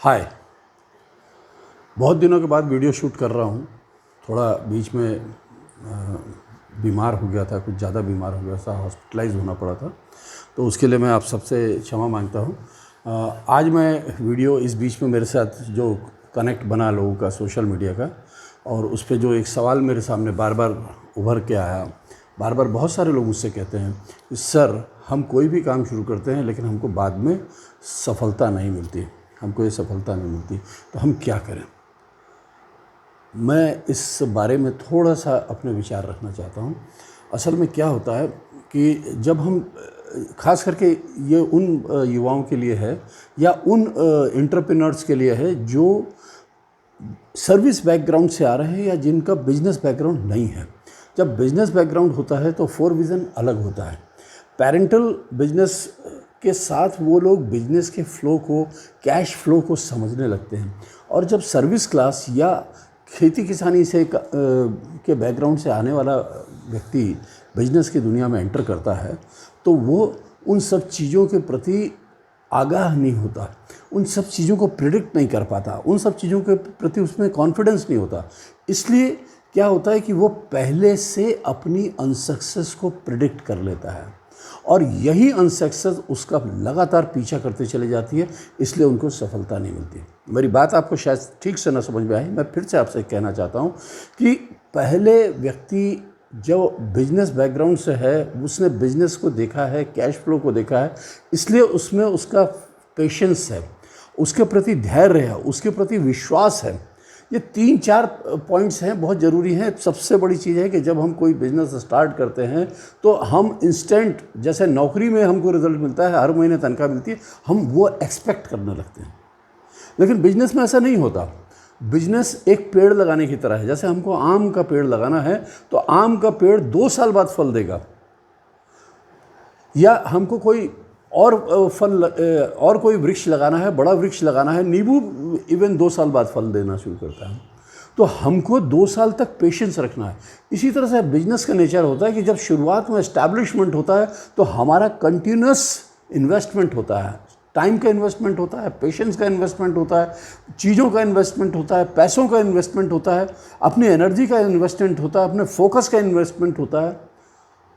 हाय। बहुत दिनों के बाद वीडियो शूट कर रहा हूँ। थोड़ा बीच में बीमार हो गया था, कुछ ज़्यादा बीमार हो गया था, हॉस्पिटलाइज होना पड़ा था, तो उसके लिए मैं आप सबसे क्षमा मांगता हूँ। आज मैं वीडियो इस बीच में मेरे साथ जो कनेक्ट बना लोगों का सोशल मीडिया का, और उस पर जो एक सवाल मेरे सामने बार बार उभर के आया, बार बार बहुत सारे लोग मुझसे कहते हैं कि सर, हम कोई भी काम शुरू करते हैं लेकिन हमको बाद में सफलता नहीं मिलती, हमको ये सफलता नहीं मिलती, तो हम क्या करें। मैं इस बारे में थोड़ा सा अपने विचार रखना चाहता हूँ। असल में क्या होता है कि जब हम खास करके ये उन युवाओं के लिए है या उन एंटरप्रेन्योर्स के लिए है जो सर्विस बैकग्राउंड से आ रहे हैं या जिनका बिजनेस बैकग्राउंड नहीं है। जब बिजनेस बैकग्राउंड होता है तो फोर विज़न अलग होता है। पेरेंटल बिजनेस के साथ वो लोग बिजनेस के फ़्लो को, कैश फ्लो को समझने लगते हैं। और जब सर्विस क्लास या खेती किसानी से के बैकग्राउंड से आने वाला व्यक्ति बिजनेस की दुनिया में एंटर करता है तो वो उन सब चीज़ों के प्रति आगाह नहीं होता, उन सब चीज़ों को प्रिडिक्ट नहीं कर पाता, उन सब चीज़ों के प्रति उसमें कॉन्फिडेंस नहीं होता। इसलिए क्या होता है कि वो पहले से अपनी अनसक्सेस को प्रिडिक्ट कर लेता है और यही अनसक्सेस उसका लगातार पीछा करते चली जाती है, इसलिए उनको सफलता नहीं मिलती। मेरी बात आपको शायद ठीक से ना समझ में आई, मैं फिर से आपसे कहना चाहता हूँ कि पहले व्यक्ति जो बिजनेस बैकग्राउंड से है उसने बिजनेस को देखा है, कैश फ्लो को देखा है, इसलिए उसमें उसका पेशेंस है, उसके प्रति धैर्य है, उसके प्रति विश्वास है। ये 3-4 पॉइंट्स हैं, बहुत ज़रूरी हैं। सबसे बड़ी चीज़ है कि जब हम कोई बिज़नेस स्टार्ट करते हैं तो हम इंस्टेंट, जैसे नौकरी में हमको रिजल्ट मिलता है, हर महीने तनख्वाह मिलती है, हम वो एक्सपेक्ट करने लगते हैं। लेकिन बिजनेस में ऐसा नहीं होता। बिजनेस एक पेड़ लगाने की तरह है। जैसे हमको आम का पेड़ लगाना है तो आम का पेड़ 2 साल बाद फल देगा, या हमको कोई और फल और कोई वृक्ष लगाना है, बड़ा वृक्ष लगाना है, नींबू इवन 2 साल बाद फल देना शुरू करता है। तो हमको 2 साल तक पेशेंस रखना है। इसी तरह से बिजनेस का नेचर होता है कि जब शुरुआत में एस्टैब्लिशमेंट होता है तो हमारा कंटिन्यूस इन्वेस्टमेंट होता है, टाइम का इन्वेस्टमेंट होता है, पेशेंस का इन्वेस्टमेंट होता है, चीज़ों का इन्वेस्टमेंट होता है, पैसों का इन्वेस्टमेंट होता है, अपनी एनर्जी का इन्वेस्टमेंट होता है, अपने फोकस का इन्वेस्टमेंट होता है,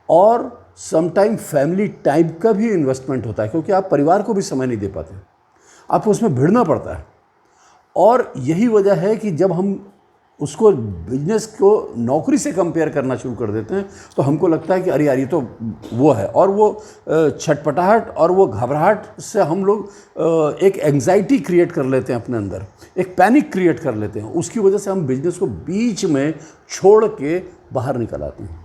और समटाइम फैमिली टाइम का भी इन्वेस्टमेंट होता है, क्योंकि आप परिवार को भी समय नहीं दे पाते, आपको उसमें भिड़ना पड़ता है। और यही वजह है कि जब हम उसको बिजनेस को नौकरी से कंपेयर करना शुरू कर देते हैं तो हमको लगता है कि अरे यार ये तो वो है, और वो छटपटाहट और वो घबराहट से हम लोग एक एंग्जाइटी क्रिएट कर लेते हैं अपने अंदर, एक पैनिक क्रिएट कर लेते हैं। उसकी वजह से हम बिजनेस को बीच में छोड़ के बाहर निकल आते हैं।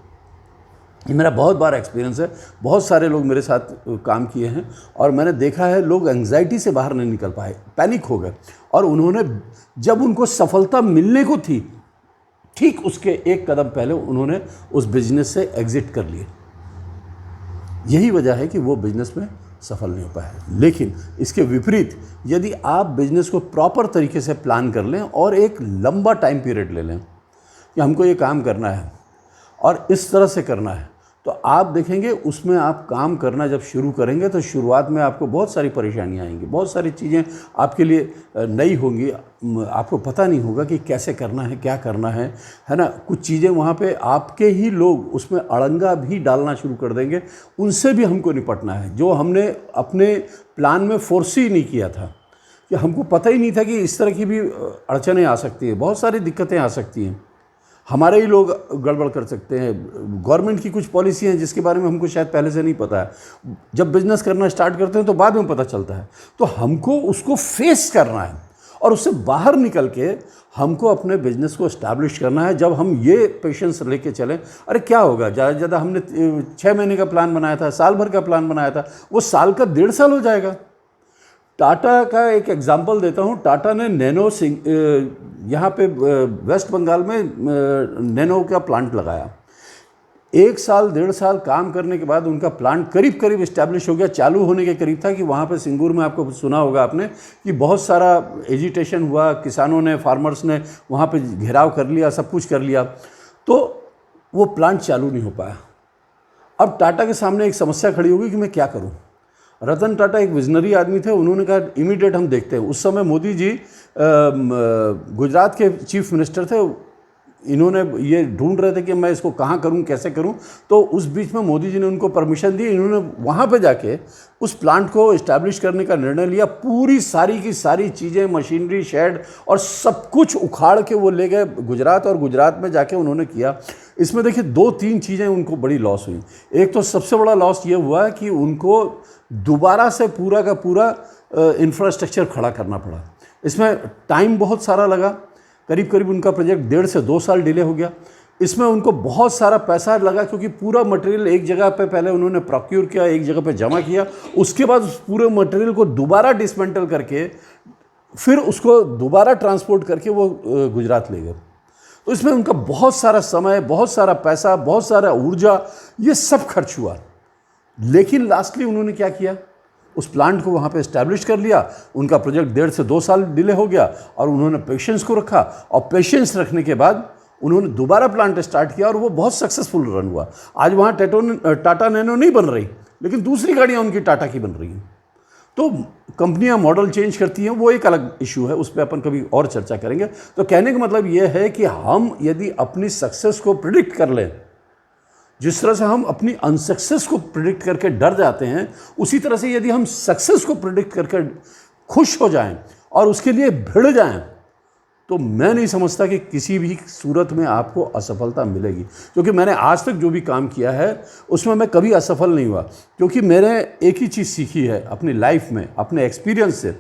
ये मेरा बहुत बार एक्सपीरियंस है, बहुत सारे लोग मेरे साथ काम किए हैं और मैंने देखा है लोग एंग्जाइटी से बाहर नहीं निकल पाए, पैनिक हो गए, और उन्होंने जब उनको सफलता मिलने को थी ठीक उसके एक कदम पहले उन्होंने उस बिजनेस से एग्जिट कर लिए। यही वजह है कि वो बिजनेस में सफल नहीं हो पाए। लेकिन इसके विपरीत यदि आप बिजनेस को प्रॉपर तरीके से प्लान कर लें और एक लंबा टाइम पीरियड ले लें कि हमको ये काम करना है और इस तरह से करना है, तो आप देखेंगे उसमें आप काम करना जब शुरू करेंगे तो शुरुआत में आपको बहुत सारी परेशानियां आएंगी, बहुत सारी चीज़ें आपके लिए नई होंगी, आपको पता नहीं होगा कि कैसे करना है, क्या करना है ना। कुछ चीज़ें वहाँ पे आपके ही लोग उसमें अड़ंगा भी डालना शुरू कर देंगे, उनसे भी हमको निपटना है जो हमने अपने प्लान में फोर्स ही नहीं किया था, कि हमको पता ही नहीं था कि इस तरह की भी अड़चनें आ सकती हैं, बहुत सारी दिक्कतें आ सकती हैं, हमारे ही लोग गड़बड़ कर सकते हैं। गवर्नमेंट की कुछ पॉलिसी हैं जिसके बारे में हमको शायद पहले से नहीं पता है, जब बिजनेस करना स्टार्ट करते हैं तो बाद में पता चलता है। तो हमको उसको फेस करना है और उससे बाहर निकल के हमको अपने बिजनेस को एस्टैब्लिश करना है। जब हम ये पेशेंस लेके चलें, अरे क्या होगा, ज़्यादा से ज़्यादा हमने 6 महीने का प्लान बनाया था, साल भर का प्लान बनाया था, वो साल का 1.5 साल हो जाएगा। टाटा का एक एग्जांपल देता हूँ। टाटा ने नैनो यहाँ पे वेस्ट बंगाल में नैनो का प्लांट लगाया। 1 साल 1.5 साल काम करने के बाद उनका प्लांट करीब करीब इस्टेब्लिश हो गया, चालू होने के करीब था कि वहाँ पे सिंगूर में, आपको सुना होगा आपने कि बहुत सारा एजिटेशन हुआ, किसानों ने, फार्मर्स ने वहाँ पे घेराव कर लिया, सब कुछ कर लिया, तो वो प्लांट चालू नहीं हो पाया। अब टाटा के सामने एक समस्या खड़ी होगी कि मैं क्या करूँ। रतन टाटा एक विजनरी आदमी थे, उन्होंने कहा इमीडिएट हम देखते हैं। उस समय मोदी जी गुजरात के चीफ मिनिस्टर थे, इन्होंने ये ढूंढ रहे थे कि मैं इसको कहाँ करूँ, कैसे करूँ। तो उस बीच में मोदी जी ने उनको परमिशन दी, इन्होंने वहाँ पे जाके उस प्लांट को इस्टेब्लिश करने का निर्णय लिया। पूरी सारी की सारी चीज़ें, मशीनरी, शेड और सब कुछ उखाड़ के वो ले गए गुजरात, और गुजरात में जाके उन्होंने किया। इसमें देखिए 2-3 चीज़ें उनको बड़ी लॉस हुई। एक तो सबसे बड़ा लॉस ये हुआ कि उनको दोबारा से पूरा का पूरा इंफ्रास्ट्रक्चर खड़ा करना पड़ा। इसमें टाइम बहुत सारा लगा, करीब करीब उनका प्रोजेक्ट 1.5 से 2 साल डिले हो गया। इसमें उनको बहुत सारा पैसा लगा, क्योंकि पूरा मटेरियल एक जगह पे पहले उन्होंने प्रोक्योर किया, एक जगह पे जमा किया, उसके बाद उस पूरे मटेरियल को दोबारा डिसमेंटल करके फिर उसको दोबारा ट्रांसपोर्ट करके वो गुजरात ले गए। तो इसमें उनका बहुत सारा समय, बहुत सारा पैसा, बहुत सारा ऊर्जा, ये सब खर्च हुआ। लेकिन लास्टली उन्होंने क्या किया, उस प्लांट को वहाँ पे एस्टैब्लिश कर लिया। उनका प्रोजेक्ट 1.5 से 2 साल डिले हो गया, और उन्होंने पेशेंस को रखा, और पेशेंस रखने के बाद उन्होंने दोबारा प्लांट स्टार्ट किया, और वो बहुत सक्सेसफुल रन हुआ। आज वहाँ टाटा नैनो नहीं बन रही, लेकिन दूसरी गाड़ियाँ उनकी टाटा की बन रही हैं। तो कंपनियां मॉडल चेंज करती हैं, वो एक अलग इशू है, उस पर अपन कभी और चर्चा करेंगे। तो कहने का मतलब ये है कि हम यदि अपनी सक्सेस को प्रिडिक्ट कर लें, जिस तरह से हम अपनी अनसक्सेस को प्रिडिक्ट करके डर जाते हैं, उसी तरह से यदि हम सक्सेस को प्रिडिक्ट करके खुश हो जाएं और उसके लिए भिड़ जाएं, तो मैं नहीं समझता कि किसी भी सूरत में आपको असफलता मिलेगी। क्योंकि मैंने आज तक जो भी काम किया है उसमें मैं कभी असफल नहीं हुआ, क्योंकि मैंने एक ही चीज़ सीखी है अपनी लाइफ में, अपने एक्सपीरियंस से,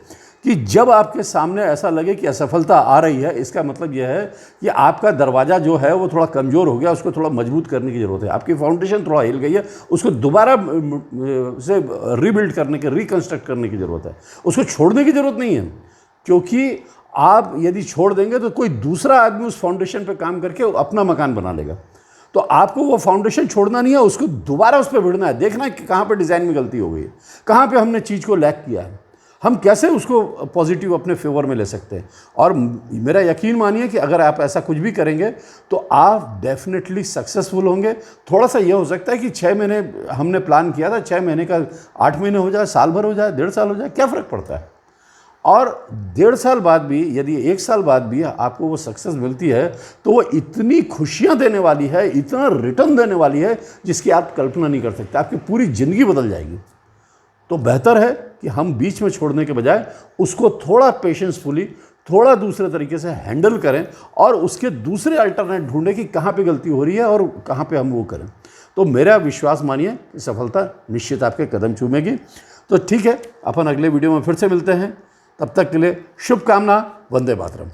कि जब आपके सामने ऐसा लगे कि असफलता आ रही है, इसका मतलब यह है कि आपका दरवाज़ा जो है वो थोड़ा कमज़ोर हो गया, उसको थोड़ा मजबूत करने की ज़रूरत है। आपकी फाउंडेशन थोड़ा हिल गई है, उसको दोबारा से रीबिल्ड करने की, रिकन्स्ट्रक्ट करने की ज़रूरत है। उसको छोड़ने की ज़रूरत नहीं है, क्योंकि आप यदि छोड़ देंगे तो कोई दूसरा आदमी उस फाउंडेशन पे काम करके अपना मकान बना लेगा। तो आपको वो फाउंडेशन छोड़ना नहीं है, उसको दोबारा उस पर भिड़ना है, देखना है कि कहाँ पे डिज़ाइन में गलती हो गई है, कहाँ पे हमने चीज़ को लैक किया है, हम कैसे उसको पॉजिटिव अपने फेवर में ले सकते हैं। और मेरा यकीन मानिए कि अगर आप ऐसा कुछ भी करेंगे तो आप डेफिनेटली सक्सेसफुल होंगे। थोड़ा सा ये हो सकता है कि 6 महीने हमने प्लान किया था, 6 महीने का 8 महीने हो जाए, साल भर हो जाए, 1.5 साल हो जाए, क्या फ़र्क पड़ता है। और 1.5 साल बाद भी, यदि 1 साल बाद भी आपको वो सक्सेस मिलती है, तो वो इतनी खुशियाँ देने वाली है, इतना रिटर्न देने वाली है, जिसकी आप कल्पना नहीं कर सकते। आपकी पूरी ज़िंदगी बदल जाएगी। तो बेहतर है कि हम बीच में छोड़ने के बजाय उसको थोड़ा पेशेंसफुली, थोड़ा दूसरे तरीके से हैंडल करें, और उसके दूसरे अल्टरनेट ढूंढें कि कहाँ पे गलती हो रही है और कहाँ पे हम वो करें। तो मेरा विश्वास मानिए कि सफलता निश्चित आपके कदम चूमेगी। तो ठीक है, अपन अगले वीडियो में फिर से मिलते हैं। तब तक के लिए शुभकामना। वंदे मातरम।